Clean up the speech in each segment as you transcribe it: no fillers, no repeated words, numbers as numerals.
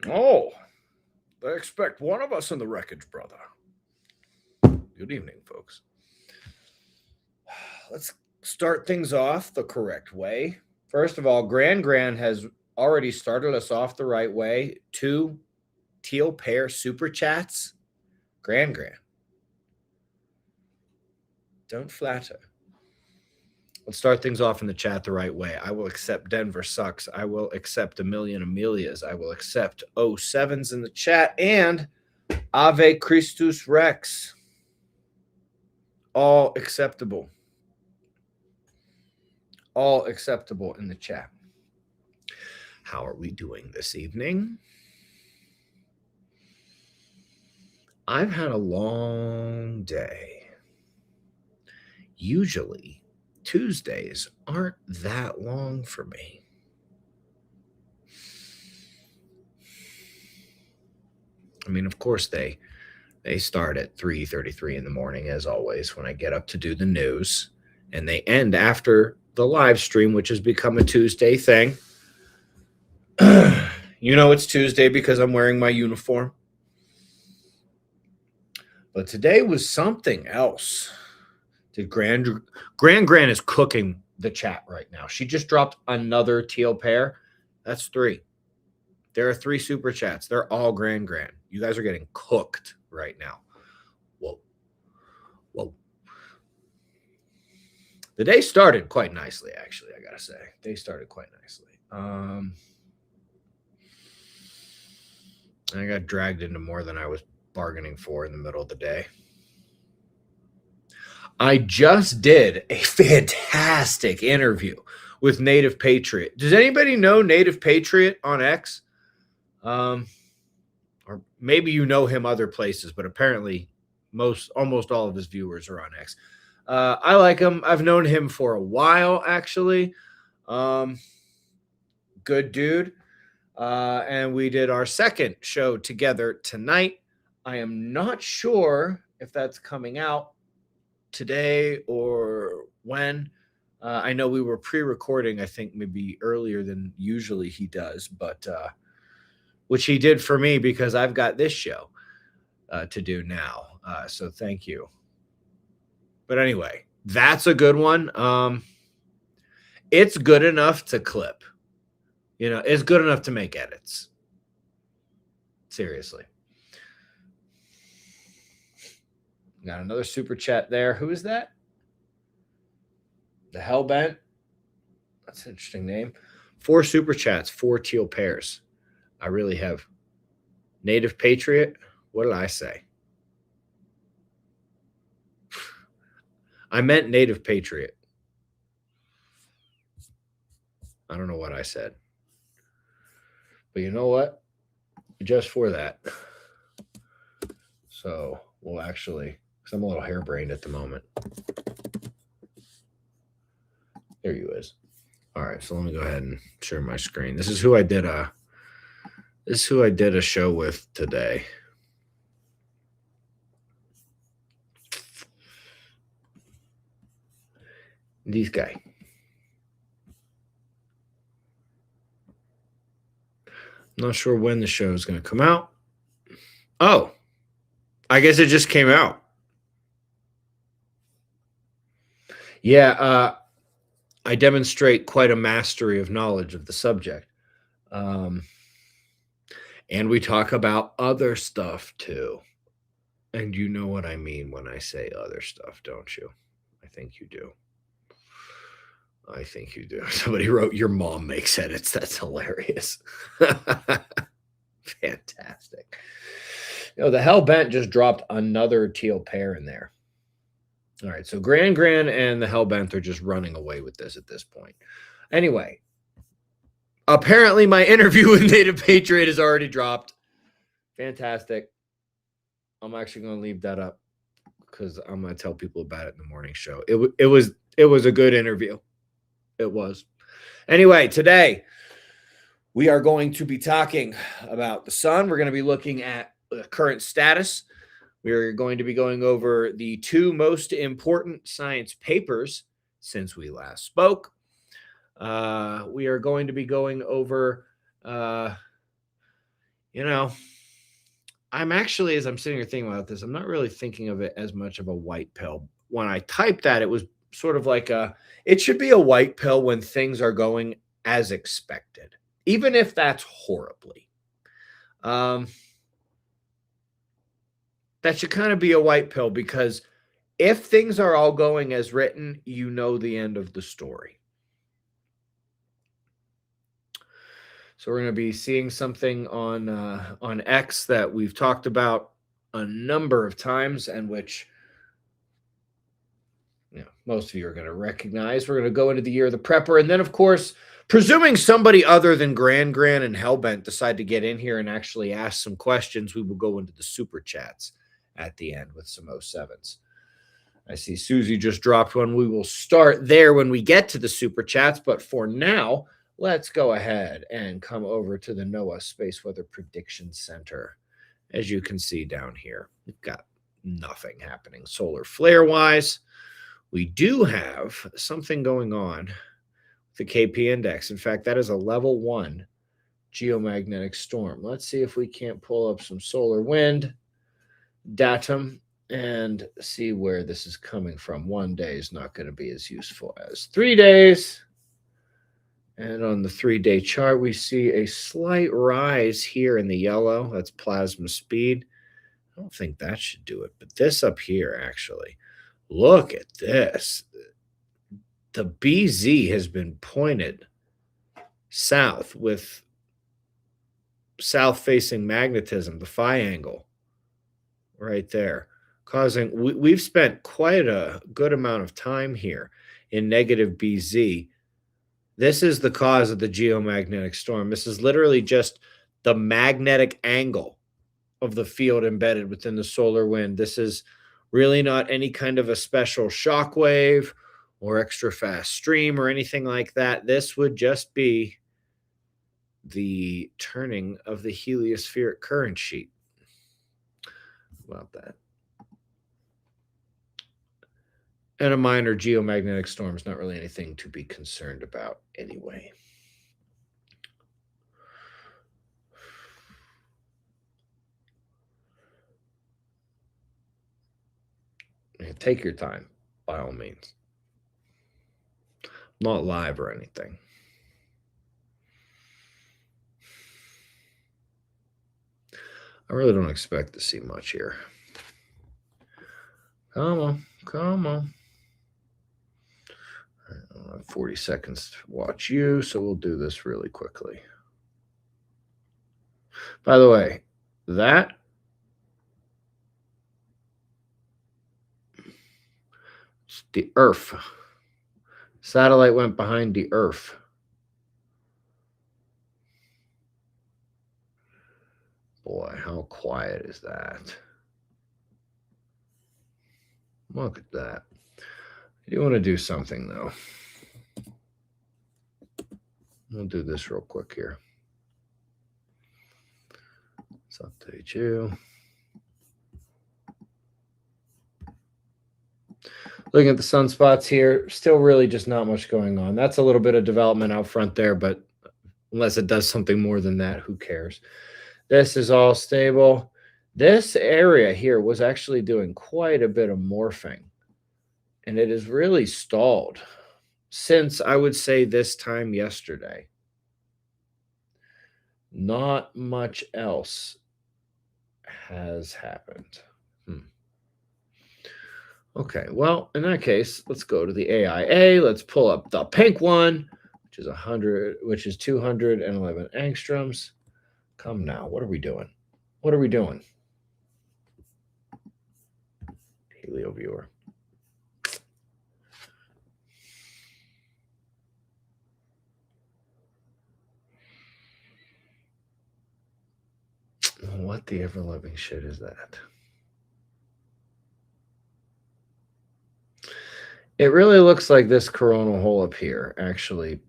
Oh, they expect one of us in the wreckage, brother. Good evening, folks. Let's start things off the correct way. First of all, Gran has already started us off the right way. 2 teal pair super chats. Gran, don't flatter. Let's start things off in the chat the right way. I will accept Denver sucks. I will accept a million Amelias. I will accept 07s in the chat and Ave Christus Rex. All acceptable. All acceptable in the chat. How are we doing this evening? I've had a long day. Usually, Tuesdays aren't that long for me. I mean, of course, they start at 3:33 in the morning, as always, when I get up to do the news, and they end after the live stream, which has become a Tuesday thing. You know it's Tuesday because I'm wearing my uniform. But today was something else. Gran is cooking the chat right now. She just dropped another teal pair. That's 3. There are 3 super chats. They're all Gran. You guys are getting cooked right now. Whoa. The day started quite nicely, actually, I gotta say. They started quite nicely. I got dragged into more than I was bargaining for in the middle of the day. I just did a fantastic interview with Native Patriot. Does anybody know Native Patriot on X? Or maybe you know him other places, but apparently almost all of his viewers are on X. I like him. I've known him for a while, actually. Good dude. And we did our second show together tonight. I am not sure if that's coming out today or when. I know we were pre-recording, I think maybe earlier than usually he does, but which he did for me because I've got this show to do now. So thank you. But anyway, that's a good one. It's good enough to clip. You know, it's good enough to make edits. Seriously. Got another super chat there. Who is that? The Hellbent. That's an interesting name. 4 super chats, 4 teal pairs. I really have. Native Patriot. What did I say? I meant Native Patriot. I don't know what I said. But you know what? Just for that. So we'll actually, because I'm a little harebrained at the moment. There you is. All right, so let me go ahead and share my screen. This is who I did a show with today. This guy. I'm not sure when the show is going to come out. Oh, I guess it just came out. Yeah, I demonstrate quite a mastery of knowledge of the subject. And we talk about other stuff too. And you know what I mean when I say other stuff, don't you? I think you do. I think you do. Somebody wrote, "Your mom makes edits." That's hilarious. Fantastic. You know, the Hellbent just dropped another teal pair in there. All right, so Gran and the Hellbent are just running away with this at this point. Anyway, apparently my interview with Native Patriot is already dropped. Fantastic. I'm actually going to leave that up because I'm going to tell people about it in the morning show. It was a good interview. It was. Anyway, today we are going to be talking about the sun. We're going to be looking at the current status. We're going to be going over the 2 most important science papers since we last spoke. We are going to be going over You know, I'm actually, as I'm sitting here thinking about this, I'm not really thinking of it as much of a white pill. When I typed that, it was sort of like it should be a white pill when things are going as expected, even if that's horribly. Um, that should kind of be a white pill because if things are all going as written, you know the end of the story. So we're going to be seeing something on X that we've talked about a number of times, and which most of you are going to recognize. We're going to go into the year of the prepper, and then of course, presuming somebody other than Gran and Hellbent decide to get in here and actually ask some questions, we will go into the super chats at the end with some 07s. I see Susie just dropped one. We will start there when we get to the super chats, but for now, let's go ahead and come over to the NOAA Space Weather Prediction Center. As you can see down here, we've got nothing happening solar flare wise. We do have something going on with the KP index. In fact, that is a level 1 geomagnetic storm. Let's see if we can't pull up some solar wind datum and see where this is coming from. 1 day is not going to be as useful as 3 days. And on the 3-day chart, we see a slight rise here in the yellow. That's plasma speed. I don't think that should do it, but this up here, actually, look at this. The BZ has been pointed south with south-facing magnetism, the phi angle right there, causing we've spent quite a good amount of time here in negative BZ. This is the cause of the geomagnetic storm. This is literally just the magnetic angle of the field embedded within the solar wind. This is really not any kind of a special shock wave or extra fast stream or anything like that. This would just be the turning of the heliospheric current sheet. About that. And a minor geomagnetic storm is not really anything to be concerned about anyway. Take your time, by all means. Not live or anything. I really don't expect to see much here. Come on, come on. 40 seconds to watch you, so we'll do this really quickly. By the way, that is the Earth. Satellite went behind the Earth. Boy, how quiet is that? Look at that. You want to do something, though. We'll do this real quick here. Let's update you. Looking at the sunspots here, still really just not much going on. That's a little bit of development out front there, but unless it does something more than that, who cares? This is all stable. This area here was actually doing quite a bit of morphing, and it is really stalled since, I would say, this time yesterday. Not much else has happened. Okay, well, in that case, let's go to the AIA. Let's pull up the pink one, which is 100, which is 211 angstroms. Come now, what are we doing? What are we doing? Helio viewer. What the ever-loving shit is that? It really looks like this coronal hole up here actually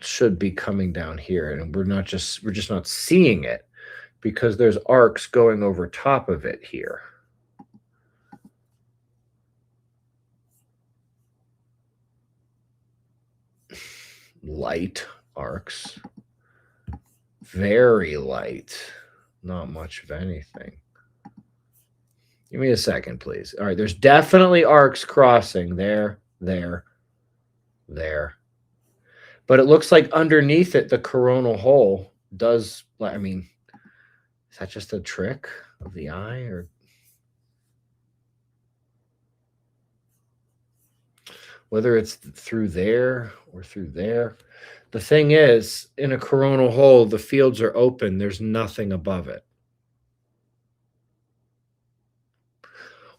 should be coming down here, and we're just not seeing it because there's arcs going over top of it here. Light arcs, very light. Not much of anything. Give me a second, please. All right, there's definitely arcs crossing there. But it looks like underneath it, the coronal hole does, I mean, is that just a trick of the eye or? Whether it's through there or through there. The thing is, in a coronal hole, the fields are open. There's nothing above it.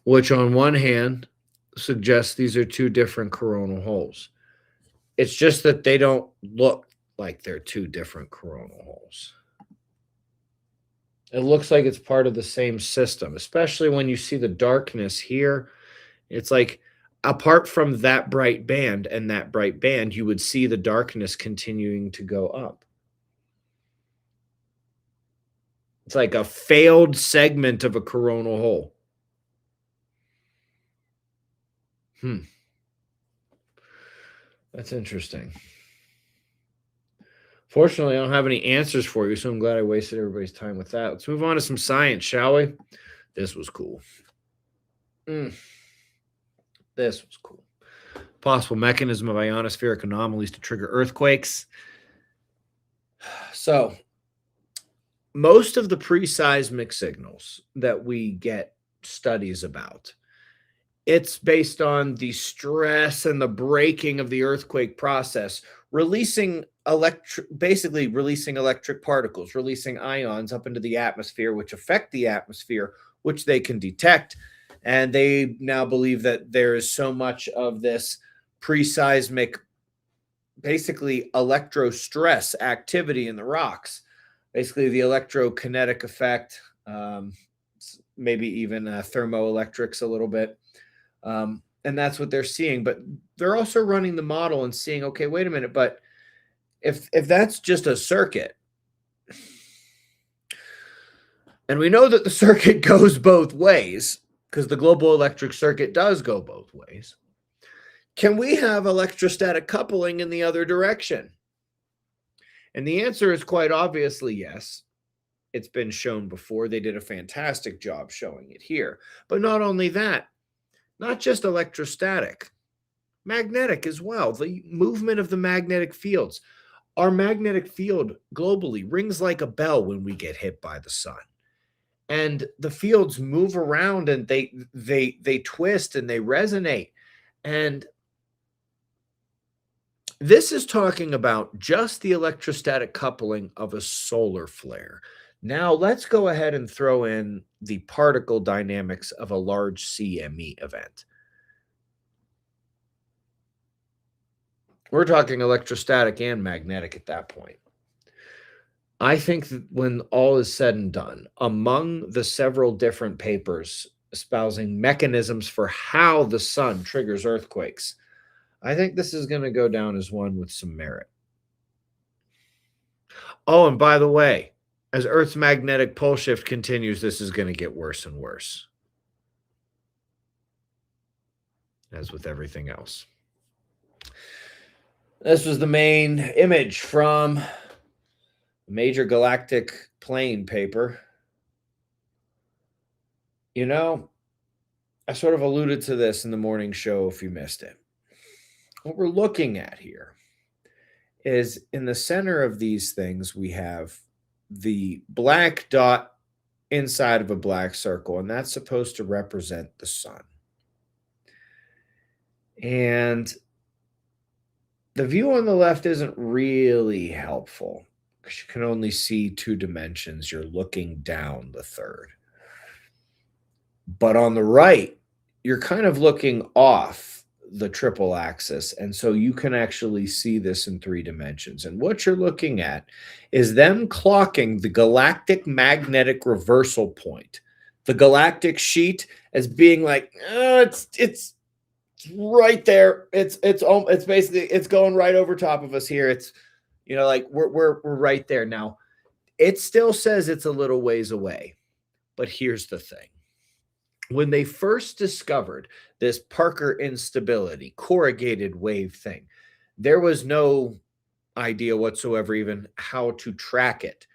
Which on one hand suggests these are two different coronal holes. It's just that they don't look like they're two different coronal holes. It looks like it's part of the same system, especially when you see the darkness here. It's like apart from that bright band and that bright band, you would see the darkness continuing to go up. It's like a failed segment of a coronal hole. That's interesting. Fortunately, I don't have any answers for you, so I'm glad I wasted everybody's time with that. Let's move on to some science, shall we? This was cool. This was cool. Possible mechanism of ionospheric anomalies to trigger earthquakes. So, most of the pre-seismic signals that we get studies about, it's based on the stress and the breaking of the earthquake process, basically releasing electric particles, releasing ions up into the atmosphere, which affect the atmosphere, which they can detect. And they now believe that there is so much of this pre-seismic, basically electrostress activity in the rocks, basically the electrokinetic effect, maybe even thermoelectrics a little bit. And that's what they're seeing. But they're also running the model and seeing, okay, wait a minute, but if that's just a circuit, and we know that the circuit goes both ways, because the global electric circuit does go both ways, can we have electrostatic coupling in the other direction? And the answer is quite obviously yes. It's been shown before. They did a fantastic job showing it here. But not only that, not just electrostatic, magnetic as well. The movement of the magnetic fields. Our magnetic field globally rings like a bell when we get hit by the sun. And the fields move around and they twist and they resonate. And this is talking about just the electrostatic coupling of a solar flare. Now let's go ahead and throw in the particle dynamics of a large CME event. We're talking electrostatic and magnetic at that point. I think that when all is said and done, among the several different papers espousing mechanisms for how the sun triggers earthquakes, I think this is going to go down as one with some merit. Oh, and by the way, as Earth's magnetic pole shift continues, this is going to get worse and worse, as with everything else. This was the main image from Major Galactic Plane paper. You know, I sort of alluded to this in the morning show if you missed it. What we're looking at here is in the center of these things, we have the black dot inside of a black circle, and that's supposed to represent the sun. And the view on the left isn't really helpful because you can only see two dimensions. You're looking down the third. But on the right, you're kind of looking off the triple axis. And so you can actually see this in three dimensions. And what you're looking at is them clocking the galactic magnetic reversal point, the galactic sheet, as being like, it's right there. It's basically, it's going right over top of us here. It's, you know, like we're right there. Now, it still says it's a little ways away. But here's the thing. When they first discovered this Parker instability, corrugated wave thing, there was no idea whatsoever even how to track it.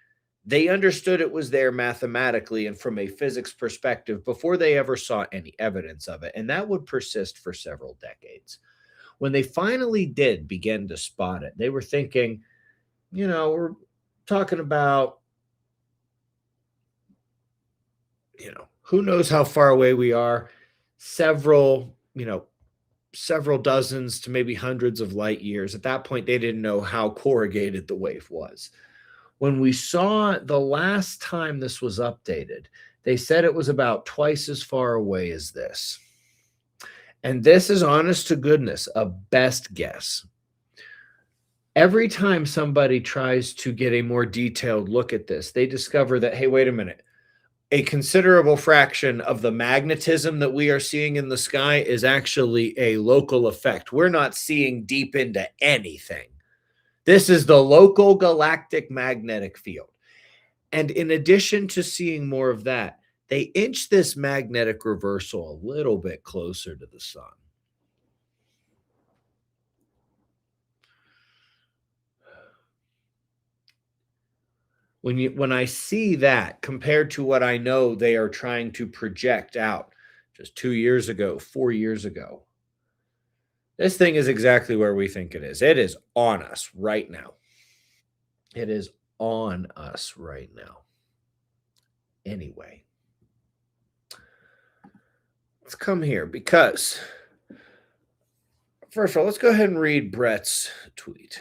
They understood it was there mathematically and from a physics perspective before they ever saw any evidence of it. And that would persist for several decades. When they finally did begin to spot it, they were thinking, we're talking about, who knows how far away we are, several dozens to maybe hundreds of light years. At that point, they didn't know how corrugated the wave was. When we saw the last time this was updated, they said it was about twice as far away as this. And this is, honest to goodness, a best guess. Every time somebody tries to get a more detailed look at this, they discover that, hey, wait a minute. A considerable fraction of the magnetism that we are seeing in the sky is actually a local effect. We're not seeing deep into anything. This is the local galactic magnetic field. And in addition to seeing more of that, they inch this magnetic reversal a little bit closer to the sun. When I see that compared to what I know they are trying to project out just 2 years ago, 4 years ago, this thing is exactly where we think it is. It is on us right now. It is on us right now. Anyway, let's come here because, first of all, let's go ahead and read Brett's tweet.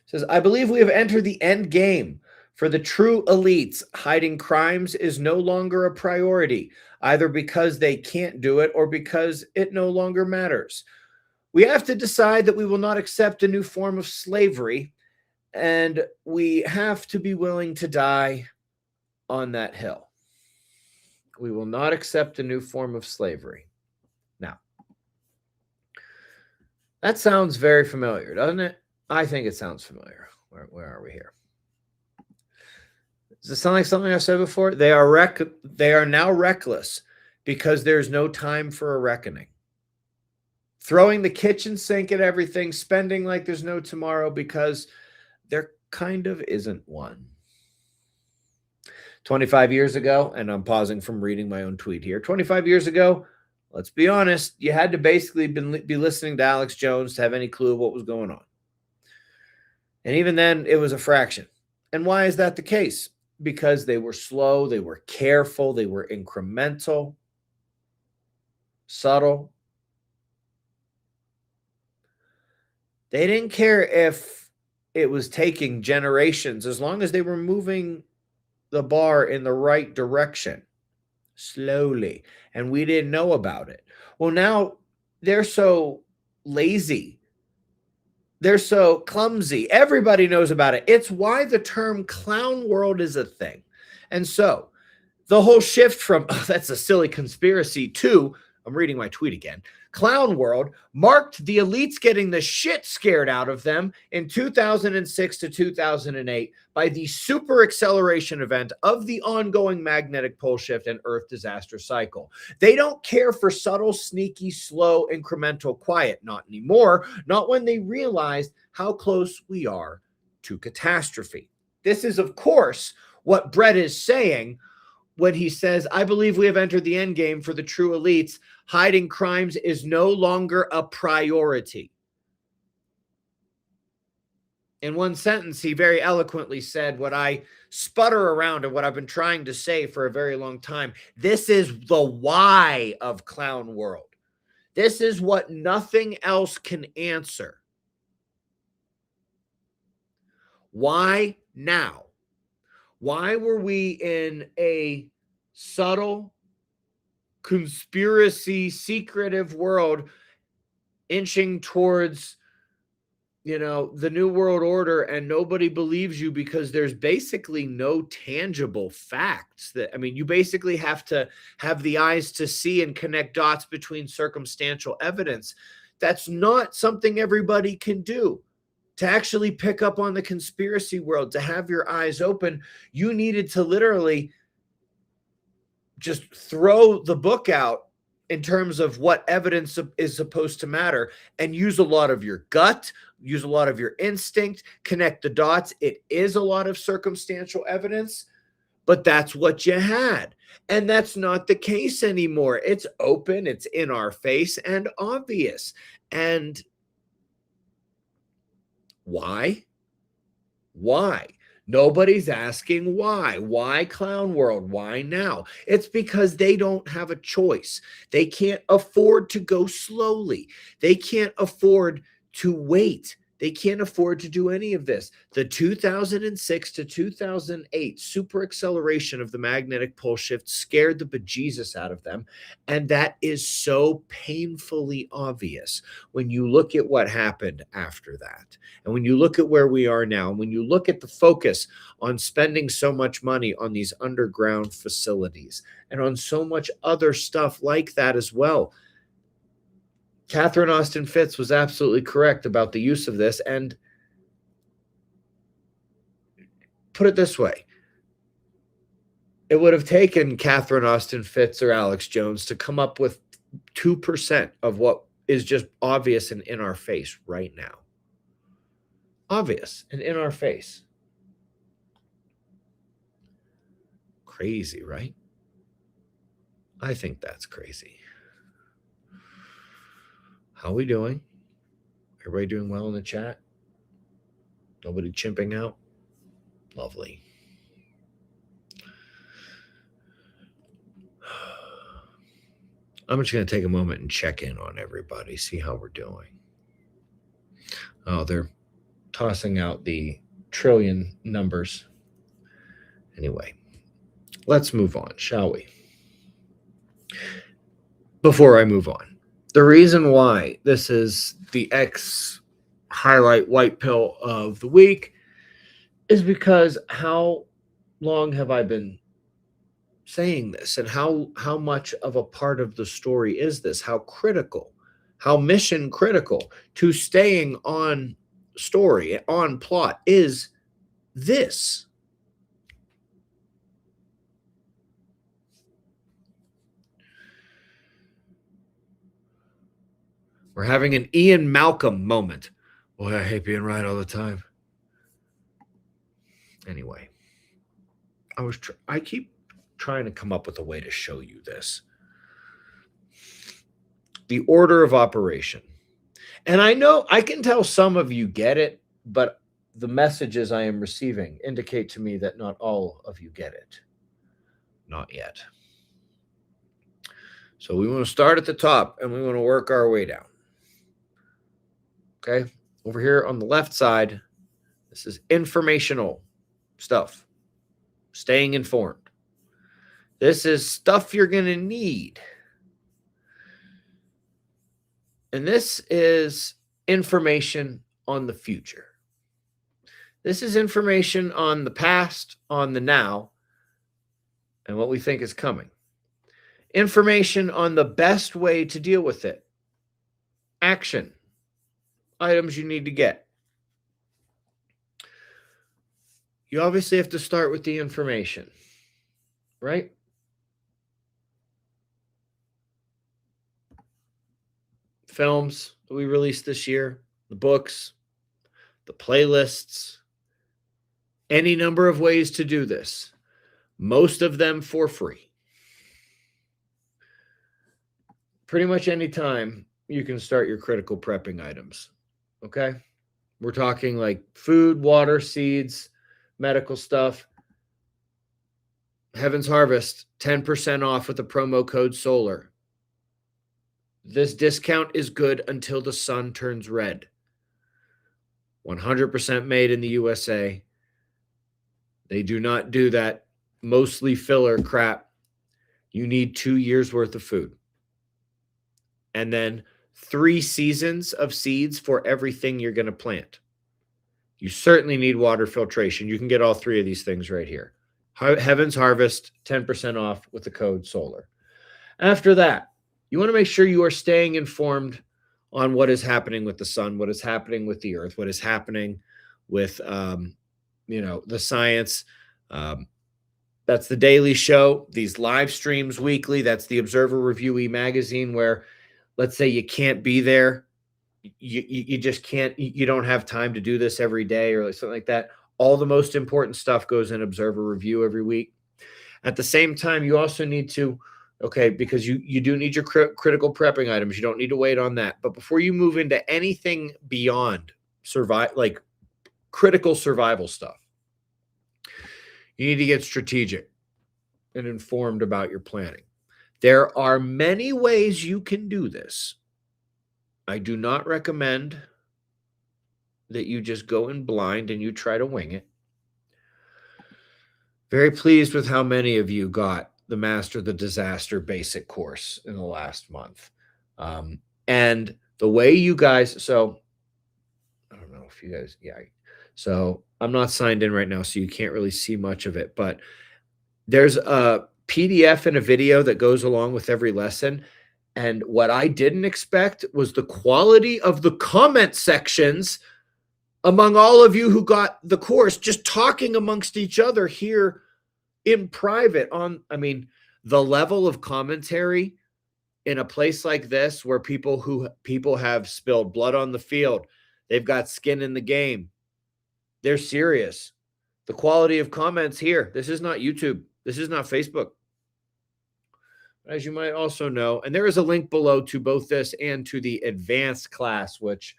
It says, I believe we have entered the end game. For the true elites, hiding crimes is no longer a priority, either because they can't do it or because it no longer matters. We have to decide that we will not accept a new form of slavery, and we have to be willing to die on that hill. We will not accept a new form of slavery. Now, that sounds very familiar, doesn't it? I think it sounds familiar. Where are we here? Does it sound like something I said before? They are now reckless because there's no time for a reckoning. Throwing the kitchen sink at everything, spending like there's no tomorrow because there kind of isn't one. 25 years ago, and I'm pausing from reading my own tweet here. 25 years ago, let's be honest, you had to basically be listening to Alex Jones to have any clue of what was going on. And even then, it was a fraction. And why is that the case? Because they were slow, they were careful, they were incremental, subtle. They didn't care if it was taking generations, as long as they were moving the bar in the right direction, slowly, and we didn't know about it. Well, now they're so lazy. They're so clumsy. Everybody knows about it. It's why the term clown world is a thing. And so the whole shift from, oh, that's a silly conspiracy, to, I'm reading my tweet again, clown world marked the elites getting the shit scared out of them in 2006 to 2008 by the super acceleration event of the ongoing magnetic pole shift and Earth disaster cycle. They don't care for subtle, sneaky, slow, incremental quiet. Not anymore. Not when they realized how close we are to catastrophe. This is, of course, what Brett is saying when he says, I believe we have entered the end game for the true elites. Hiding crimes is no longer a priority. In one sentence, he very eloquently said what I sputter around and what I've been trying to say for a very long time. This is the why of clown world. This is what nothing else can answer. Why now? Why were we in a subtle, conspiracy, secretive world inching towards, the New World Order, and nobody believes you because there's basically no tangible facts you basically have to have the eyes to see and connect dots between circumstantial evidence. That's not something everybody can do. To actually pick up on the conspiracy world, to have your eyes open, you needed to literally just throw the book out in terms of what evidence is supposed to matter, and use a lot of your gut, use a lot of your instinct, connect the dots. It is a lot of circumstantial evidence, but that's what you had. And that's not the case anymore. It's open, it's in our face and obvious. And why? Why? Nobody's asking why. Why Clown World? Why now? It's because they don't have a choice. They can't afford to go slowly. They can't afford to wait. They can't afford to do any of this. The 2006 to 2008 super acceleration of the magnetic pole shift scared the bejesus out of them. And that is so painfully obvious when you look at what happened after that. And when you look at where we are now, and when you look at the focus on spending so much money on these underground facilities and on so much other stuff like that as well, Catherine Austin Fitts was absolutely correct about the use of this. And put it this way, it would have taken Catherine Austin Fitts or Alex Jones to come up with 2% of what is just obvious and in our face right now. Obvious and in our face. Crazy, right? I think that's crazy. How we doing? Everybody doing well in the chat? Nobody chimping out? Lovely. I'm just going to take a moment and check in on everybody, see how we're doing. Oh, they're tossing out the trillion numbers. Anyway, let's move on, shall we? Before I move on, the reason why this is the X highlight white pill of the week is because how long have I been saying this, and how much of a part of the story is this? How critical, how mission critical to staying on story, on plot is this? We're having an Ian Malcolm moment. Boy, I hate being right all the time. Anyway, I keep trying to come up with a way to show you this. The order of operation. And I know I can tell some of you get it, but the messages I am receiving indicate to me that not all of you get it. Not yet. So we want to start at the top and we want to work our way down. Okay, over here on the left side, this is informational stuff, staying informed. This is stuff you're going to need. And this is information on the future. This is information on the past, on the now, and what we think is coming. Information on the best way to deal with it. Action. Items you need to get. You obviously have to start with the information, right? Films that we released this year, the books, the playlists, any number of ways to do this, most of them for free. Pretty much any time you can start your critical prepping items. Okay, we're talking like food, water, seeds, medical stuff. Heaven's Harvest, 10% off with the promo code SOLAR. This discount is good until the sun turns red. 100% made in the USA. They do not do that mostly filler crap. You need 2 years worth of food. And then 3 seasons of seeds for everything you're going to plant. You certainly need water filtration. You can get all 3 of these things right here. Heaven's Harvest, 10% off with the code SOLAR. After that, you want to make sure you are staying informed on what is happening with the sun, what is happening with the earth, what is happening with, the science. That's the daily show. These live streams weekly. That's the Observer Review e-magazine, where let's say you can't be there. You just can't, you don't have time to do this every day or something like that. All the most important stuff goes in Observer Review every week. At the same time, you also need to, okay, because you do need your critical prepping items. You don't need to wait on that. But before you move into anything beyond like critical survival stuff, you need to get strategic and informed about your planning. There are many ways you can do this. I do not recommend that you just go in blind and you try to wing it. Very pleased with how many of you got the Master the Disaster basic course in the last month. And the way you guys, so I don't know if you guys, yeah. So I'm not signed in right now, so you can't really see much of it, but there's a PDF and a video that goes along with every lesson. And what I didn't expect was the quality of the comment sections among all of you who got the course, just talking amongst each other here in private I mean, the level of commentary in a place like this where people have spilled blood on the field, they've got skin in the game, they're serious. The quality of comments here, this is not YouTube, this is not Facebook. As you might also know, and there is a link below to both this and to the advanced class, which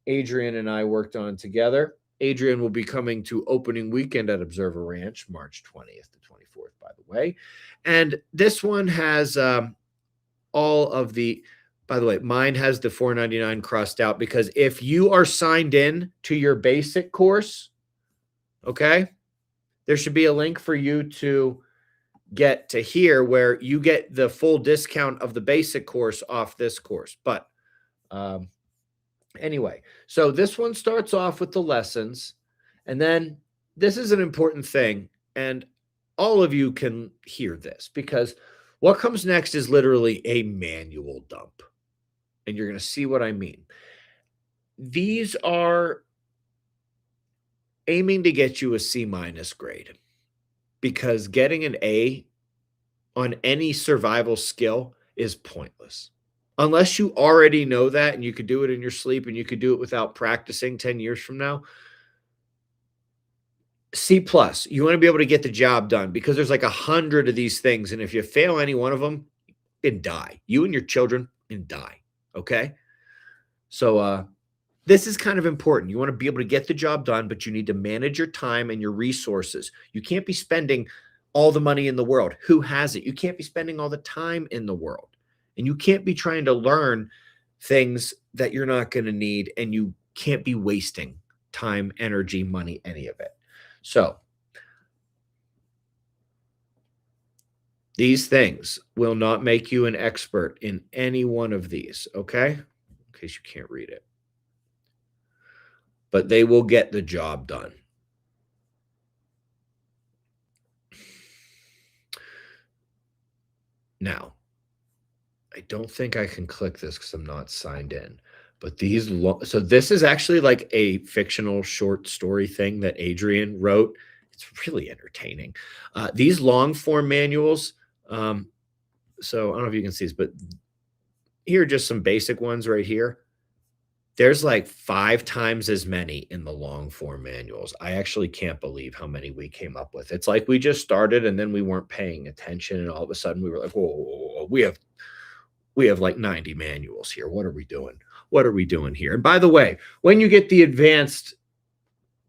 Adrian and I worked on together. Adrian will be coming to opening weekend at Observer Ranch, March 20th to 24th, by the way. And this one has all of the, by the way, mine has the $4.99 crossed out, because if you are signed in to your basic course, okay, there should be a link for you to get to here where you get the full discount of the basic course off this course. But anyway, so this one starts off with the lessons, and then this is an important thing, and all of you can hear this, because what comes next is literally a manual dump, and you're going to see what I mean. These are aiming to get you a C- grade, because getting an A on any survival skill is pointless. Unless you already know that and you could do it in your sleep and you could do it without practicing 10 years from now. C+, you want to be able to get the job done, because there's like 100 of these things. And if you fail any one of them, you can die. You and your children can die. Okay. So this is kind of important. You want to be able to get the job done, but you need to manage your time and your resources. You can't be spending all the money in the world. Who has it? You can't be spending all the time in the world. And you can't be trying to learn things that you're not going to need, and you can't be wasting time, energy, money, any of it. So these things will not make you an expert in any one of these, okay? In case you can't read it. But they will get the job done. Now, I don't think I can click this because I'm not signed in. But these, so this is actually like a fictional short story thing that Adrian wrote. It's really entertaining. These long form manuals. So I don't know if you can see this, but here are just some basic ones right here. There's like 5 times as many in the long form manuals. I actually can't believe how many we came up with. It's like we just started and then we weren't paying attention, and all of a sudden we were like, whoa, we have like 90 manuals here. What are we doing? What are we doing here? And by the way, when you get the advanced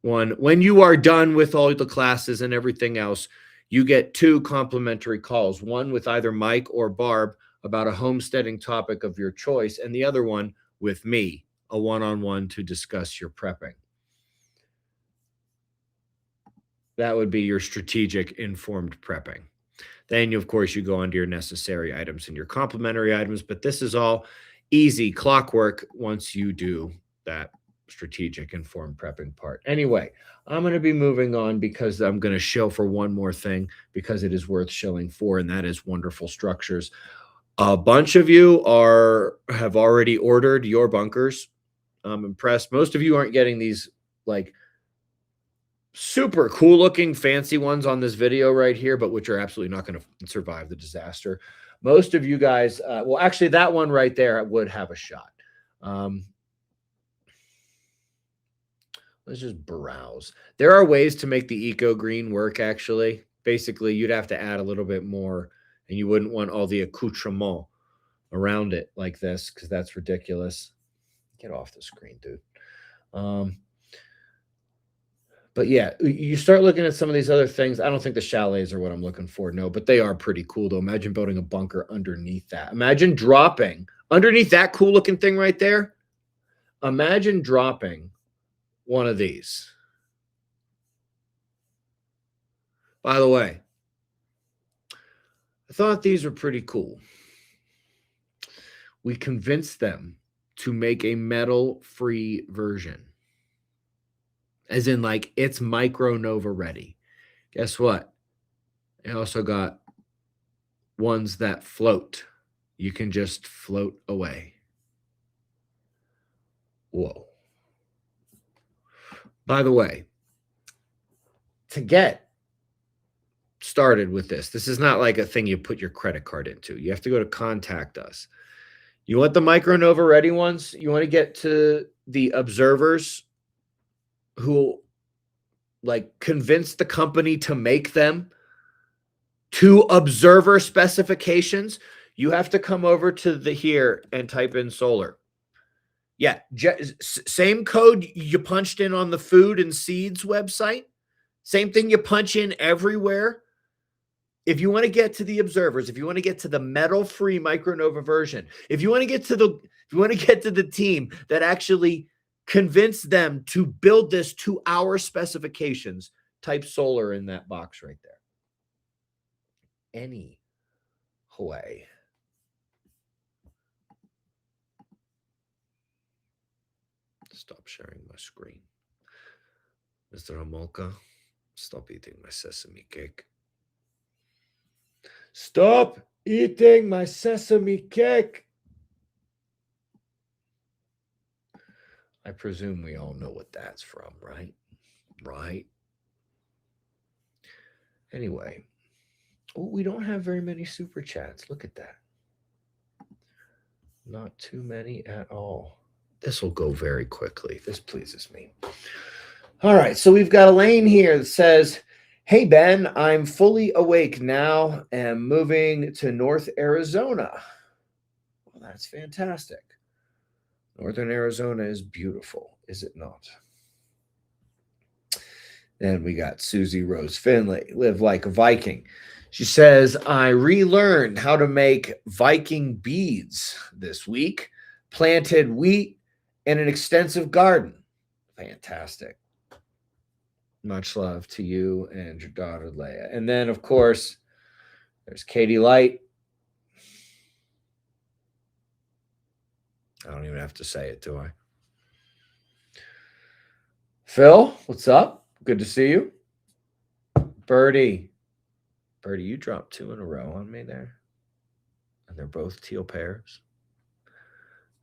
one, when you are done with all the classes and everything else, you get 2 complimentary calls, one with either Mike or Barb about a homesteading topic of your choice, and the other one with me, a one-on-one to discuss your prepping. That would be your strategic informed prepping. Then, of course, you go on to your necessary items and your complementary items, but this is all easy clockwork once you do that strategic informed prepping part. Anyway, I'm going to be moving on because I'm going to show for one more thing, because it is worth showing for, and that is Wonderful Structures. A bunch of you have already ordered your bunkers. I'm impressed. Most of you aren't getting these like super cool looking fancy ones on this video right here, but which are absolutely not going to survive the disaster. Most of you guys, well, actually, that one right there would have a shot. Let's just browse. There are ways to make the eco green work, actually. Basically, you'd have to add a little bit more, and you wouldn't want all the accoutrement around it like this because that's ridiculous. Get off the screen, dude. But yeah, you start looking at some of these other things. I don't think the chalets are what I'm looking for, no, but they are pretty cool, though. Imagine building a bunker underneath that. Imagine dropping underneath that cool looking thing right there. Imagine dropping one of these. By the way, I thought these were pretty cool. We convinced them to make a metal-free version. As in, like, it's Micronova ready. Guess what? It also got ones that float. You can just float away. Whoa. By the way, to get started with this is not like a thing you put your credit card into. You have to go to contact us. You want the Micronova ready ones? You want to get to the observers who like convince the company to make them to observer specifications? You have to come over to the here and type in solar. Yeah, same code you punched in on the food and seeds website. Same thing you punch in everywhere. If you want to get to the observers, if you want to get to the metal-free Micronova version, if you want to get to the team that actually convinced them to build this to our specifications, type solar in that box right there. Anyway. Stop sharing my screen. Mr. Homolka, stop eating my sesame cake. Stop eating my sesame cake. I presume we all know what that's from, right? Right. Anyway. Oh, we don't have very many super chats. Look at that. Not too many at all. This will go very quickly. This pleases me. All right. So we've got Elaine here that says, hey, Ben, I'm fully awake now and moving to North Arizona. Well, that's fantastic. Northern Arizona is beautiful, is it not? Then we got Susie Rose Finley, live like a Viking. She says, I relearned how to make Viking beads this week, planted wheat in an extensive garden. Fantastic. Much love to you and your daughter, Leia. And then, of course, there's Katie Light. I don't even have to say it, do I? Phil, what's up? Good to see you. Birdie, you dropped 2 in a row on me there. And they're both teal pairs.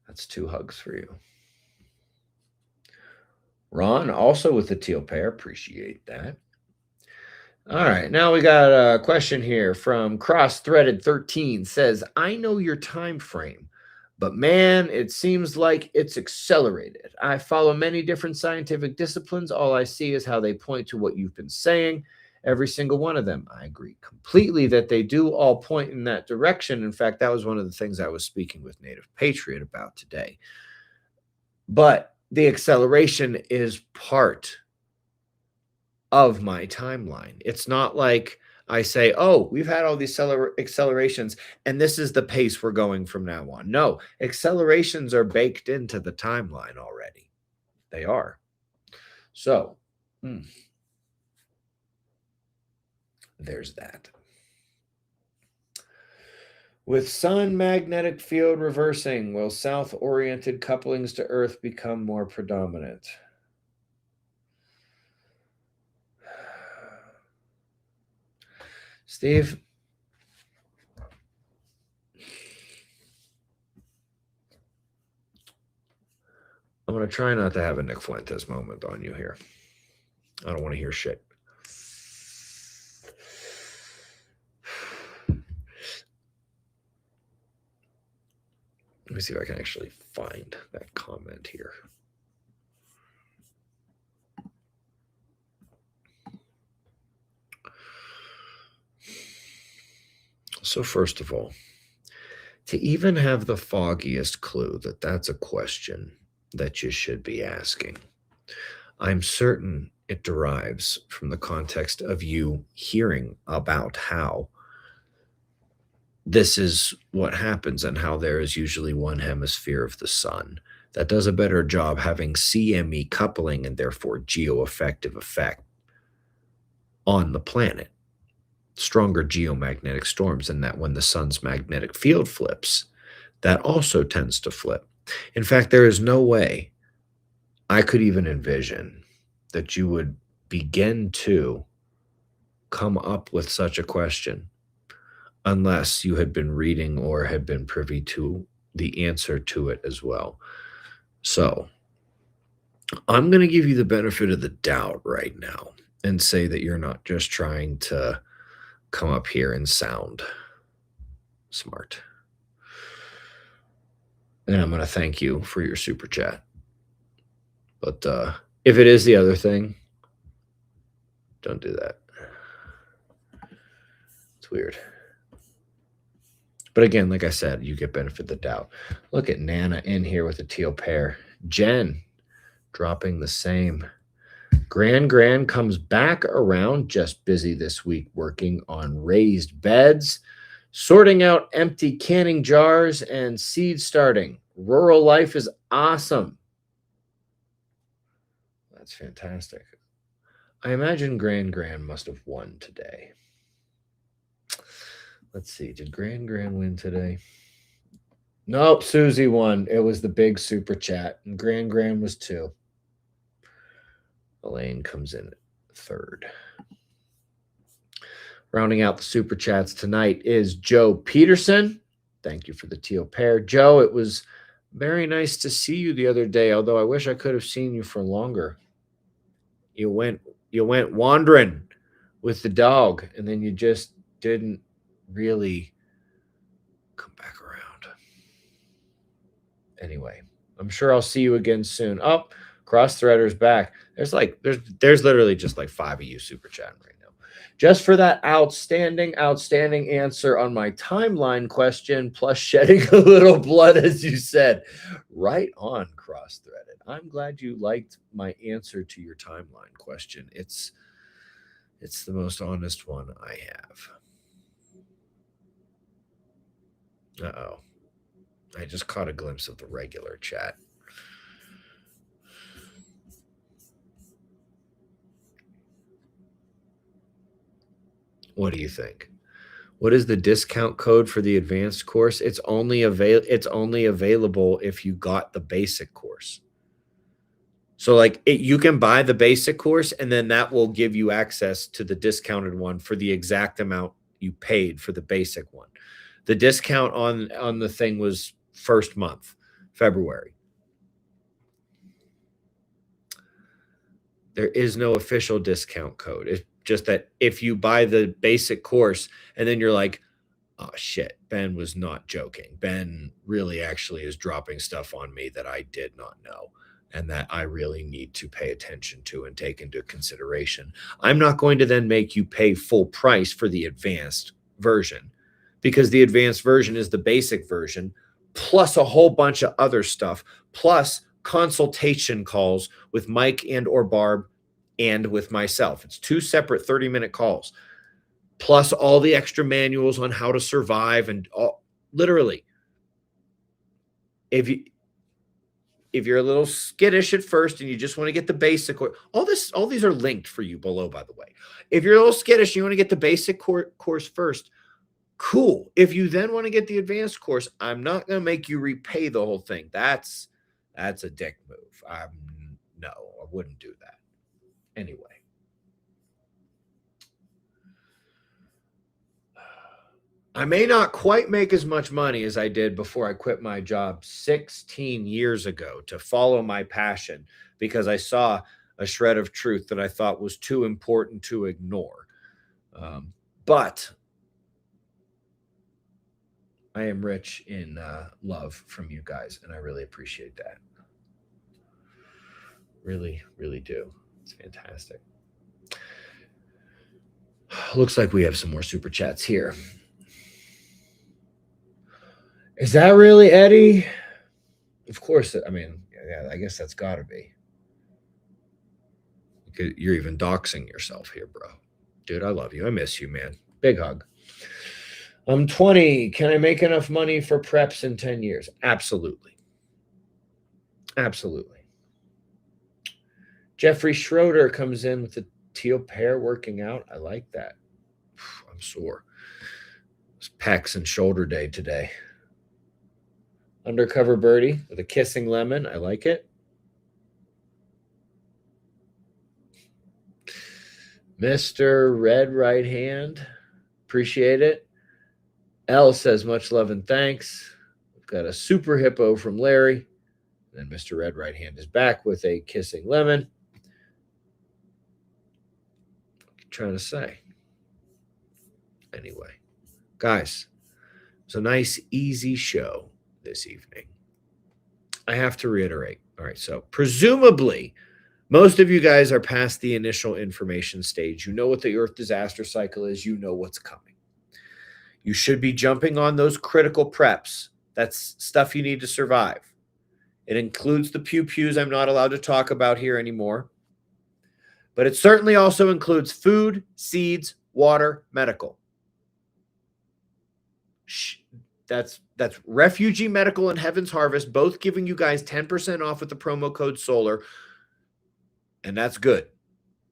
That's 2 hugs for you. Ron, also with the teal pair. Appreciate that. All right. Now we got a question here from Cross-Threaded 13. Says, I know your time frame, but man, it seems like it's accelerated. I follow many different scientific disciplines. All I see is how they point to what you've been saying. Every single one of them. I agree completely that they do all point in that direction. In fact, that was one of the things I was speaking with Native Patriot about today. But the acceleration is part of my timeline. It's not like I say, oh, we've had all these accelerations and this is the pace we're going from now on. No, accelerations are baked into the timeline already. They are. So, there's that. With sun magnetic field reversing, will south-oriented couplings to Earth become more predominant? Steve? I'm going to try not to have a Nick Fuentes moment on you here. I don't want to hear shit. Let me see if I can actually find that comment here. So first of all, to even have the foggiest clue that that's a question that you should be asking, I'm certain it derives from the context of you hearing about how this is what happens and how there is usually one hemisphere of the sun that does a better job having CME coupling and therefore geoaffective effect on the planet. Stronger geomagnetic storms, and that when the sun's magnetic field flips, that also tends to flip. In fact, there is no way I could even envision that you would begin to come up with such a question unless you had been reading or had been privy to the answer to it as well. So I'm going to give you the benefit of the doubt right now and say that you're not just trying to come up here and sound smart. And I'm going to thank you for your super chat. But if it is the other thing, don't do that. It's weird. But again, like I said, you get benefit of the doubt. Look at Nana in here with a teal pair. Jen dropping the same. Gran comes back around, just busy this week working on raised beds, sorting out empty canning jars, and seed starting. Rural life is awesome. That's fantastic. I imagine Gran must have won today. Let's see. Did Gran win today? Nope, Susie won. It was the big super chat, and Gran was 2. Elaine comes in at 3rd. Rounding out the super chats tonight is Joe Peterson. Thank you for the teal pair. Joe, it was very nice to see you the other day, although I wish I could have seen you for longer. You went wandering with the dog, and then you just didn't really come back around. Anyway, I'm sure I'll see you again soon. Oh, Cross Threader's back. There's literally just like 5 of you super chatting right now. Just for that outstanding answer on my timeline question, plus shedding a little blood, as you said. Right on, Cross Threaded. I'm glad you liked my answer to your timeline question. It's the most honest one I have. Uh-oh. I just caught a glimpse of the regular chat. What do you think? What is the discount code for the advanced course? It's only available if you got the basic course. So you can buy the basic course, and then that will give you access to the discounted one for the exact amount you paid for the basic one. The discount on the thing was first month, February. There is no official discount code. It's just that if you buy the basic course and then you're like, oh shit, Ben was not joking. Ben really actually is dropping stuff on me that I did not know and that I really need to pay attention to and take into consideration. I'm not going to then make you pay full price for the advanced version, because the advanced version is the basic version plus a whole bunch of other stuff, plus consultation calls with Mike and or Barb and with myself. It's 2 separate 30-minute calls, plus all the extra manuals on how to survive and literally. If you're a little skittish at first and you just want to get the basic, all these are linked for you below, by the way. If you're a little skittish and you want to get the basic course first, cool. If you then want to get the advanced course, I'm not going to make you repay the whole thing. That's a dick move. No, I wouldn't do that. Anyway. I may not quite make as much money as I did before I quit my job 16 years ago to follow my passion, because I saw a shred of truth that I thought was too important to ignore. But I am rich in love from you guys, and I really appreciate that. Really, really do. It's fantastic. Looks like we have some more super chats here. Is that really Eddie? Of course. I mean, yeah, I guess that's got to be. You're even doxing yourself here, bro. Dude, I love you. I miss you, man. Big hug. I'm 20. Can I make enough money for preps in 10 years? Absolutely. Absolutely. Jeffrey Schroeder comes in with the teal pair working out. I like that. I'm sore. It's pecs and shoulder day today. Undercover birdie with a kissing lemon. I like it. Mr. Red Right Hand. Appreciate it. L says much love and thanks. We've got a super hippo from Larry. And Mr. Red Right Hand is back with a kissing lemon. What are you trying to say? Anyway, guys, it's a nice, easy show this evening. I have to reiterate. All right, so presumably, most of you guys are past the initial information stage. You know what the Earth disaster cycle is. You know what's coming. You should be jumping on those critical preps. That's stuff you need to survive. It includes the pew-pews I'm not allowed to talk about here anymore. But it certainly also includes food, seeds, water, medical. That's Refugee Medical and Heaven's Harvest, both giving you guys 10% off with the promo code SOLAR. And that's good.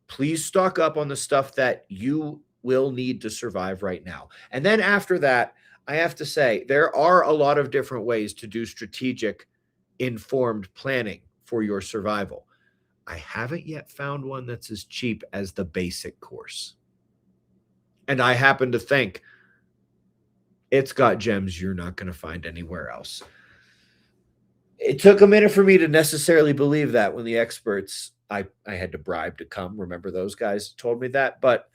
Please stock up on the stuff that you will need to survive right now. And then after that, I have to say, there are a lot of different ways to do strategic, informed planning for your survival. I haven't yet found one that's as cheap as the basic course. And I happen to think it's got gems you're not going to find anywhere else. It took a minute for me to necessarily believe that when the experts I had to bribe to come, remember those guys told me that. But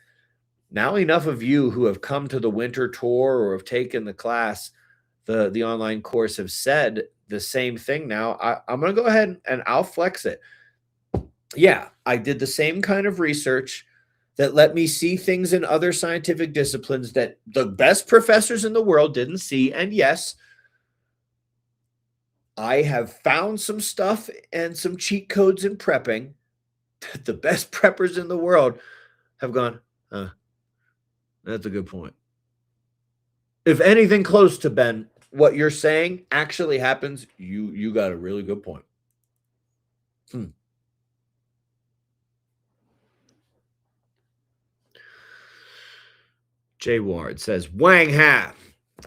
now enough of you who have come to the winter tour or have taken the class, the online course, have said the same thing now. I'm going to go ahead and I'll flex it. Yeah, I did the same kind of research that let me see things in other scientific disciplines that the best professors in the world didn't see. And yes, I have found some stuff and some cheat codes in prepping that the best preppers in the world have gone, that's a good point. If anything close to, Ben, what you're saying actually happens, you got a really good point. Jay Ward says, Wang Ha,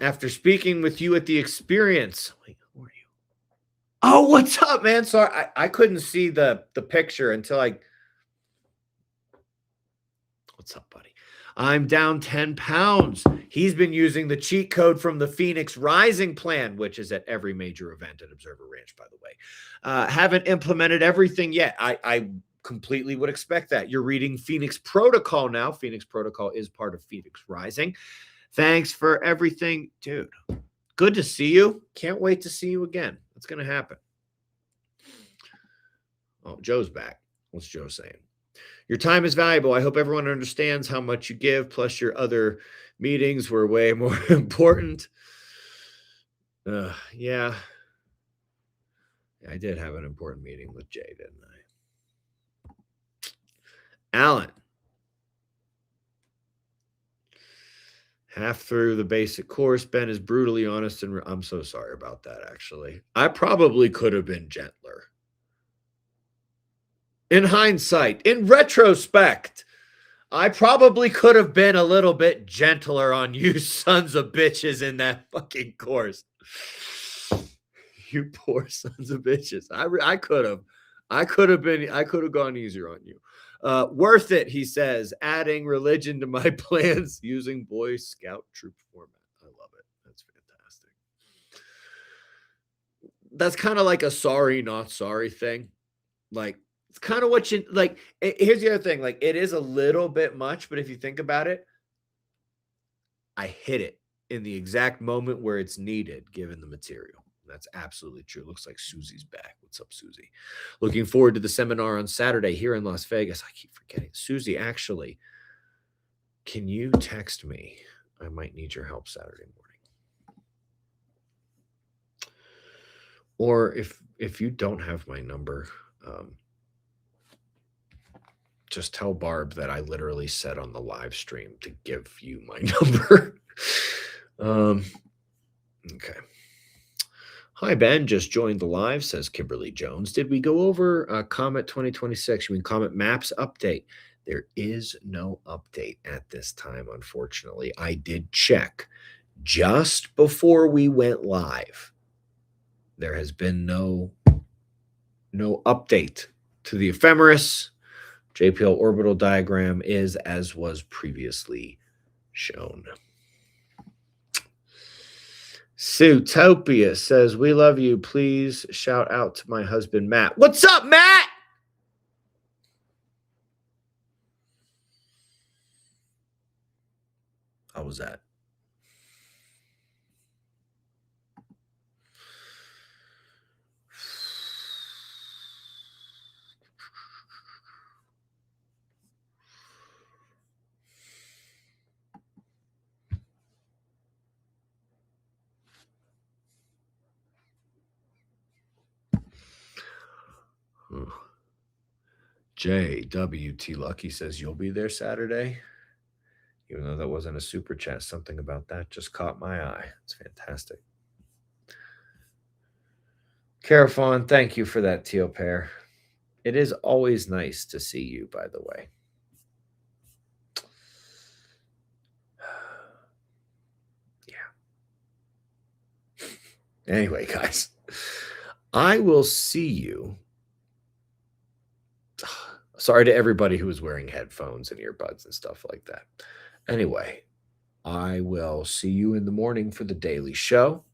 after speaking with you at the experience. Wait, who are you? Oh, what's up, man? Sorry, I couldn't see the picture until I. What's up, buddy? I'm down 10 pounds. He's been using the cheat code from the Phoenix Rising plan, which is at every major event at Observer Ranch, by the way. Haven't implemented everything yet. I completely would expect that. You're reading Phoenix Protocol now. Phoenix Protocol is part of Phoenix Rising. Thanks for everything, dude. Good to see you. Can't wait to see you again. What's going to happen? Oh, Joe's back. What's Joe saying? Your time is valuable. I hope everyone understands how much you give, plus your other meetings were way more important. Yeah. I did have an important meeting with Jay, didn't I? Alan. Half through the basic course. Ben is brutally honest, and I'm so sorry about that, actually. I probably could have been gentler. In hindsight, in retrospect, I probably could have been a little bit gentler on you sons of bitches in that fucking course. You poor sons of bitches. I could have gone easier on you. Worth it, he says, adding religion to my plans using Boy Scout troop format. I love it. That's fantastic. That's kind of like a sorry, not sorry thing. Like, It's kind of what you like. Here's the other thing. Like, it is a little bit much, but if you think about it, I hit it in the exact moment where it's needed, given the material. That's absolutely true. Looks like Susie's back. What's up, Susie? Looking forward to the seminar on Saturday here in Las Vegas. I keep forgetting. Susie, actually, can you text me? I might need your help Saturday morning. Or if you don't have my number, just tell Barb that I literally said on the live stream to give you my number. Okay. Hi, Ben. Just joined the live, says Kimberly Jones. Did we go over Comet 2026? You mean Comet Maps update? There is no update at this time, unfortunately. I did check just before we went live. There has been no update to the ephemeris. JPL orbital diagram is as was previously shown. Zootopia says, we love you. Please shout out to my husband, Matt. What's up, Matt? How was that? JWT Lucky says, you'll be there Saturday? Even though that wasn't a super chat, something about that just caught my eye. It's fantastic. Carafon, thank you for that, teal pair. It is always nice to see you, by the way. Yeah. Anyway, guys, I will see you. Sorry to everybody who was wearing headphones and earbuds and stuff like that. Anyway, I will see you in the morning for the daily show.